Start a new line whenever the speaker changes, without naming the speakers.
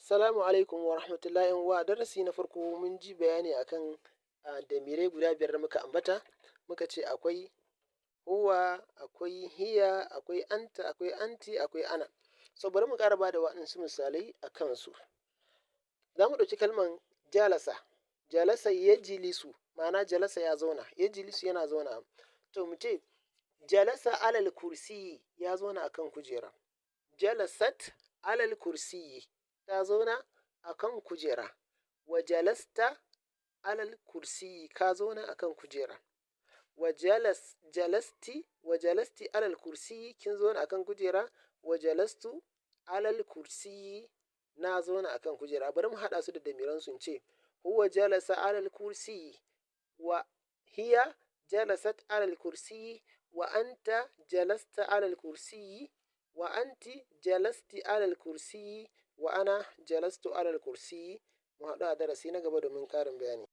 Assalamu alaikum wa rahmatullahi ‘yan uwa. Darasi na farko mun ji bayani akan damirai guda biyar da muka ambata. Muka ce akwai huwa, akwai hiya, akwai anta, akwai anti, akwai ana. So bari mu ƙara bada waɗansu misalai a kansu. Za mu ɗauki kalman jalasa. Jalasa yajlisu, ma'ana jalasa ya zauna. Yajlisu yana zauna. To mu ce jalasa alal kursiyi, ya zauna akan kujera. Jalasat alal kursiyi, ta zauna akan kujera. Wa jalasta alal kursiyi, ka zauna akan kujera. Wa jalasti alal kursiyi, kin zauna akan kujera. Wa jalastu alal kursiyi, na zauna akan kujera. Bari mu haɗa su da damiran su, ce huwa jalasa alal kursiyi, wa hiya jalasat alal kursiyi, wa anta jalasta alal kursiyi, wa anti jalasti alal kursiyi, wa ana jalastu alal kursiyi. Mu haɗu a darasi na gaba domin ƙarin bayani.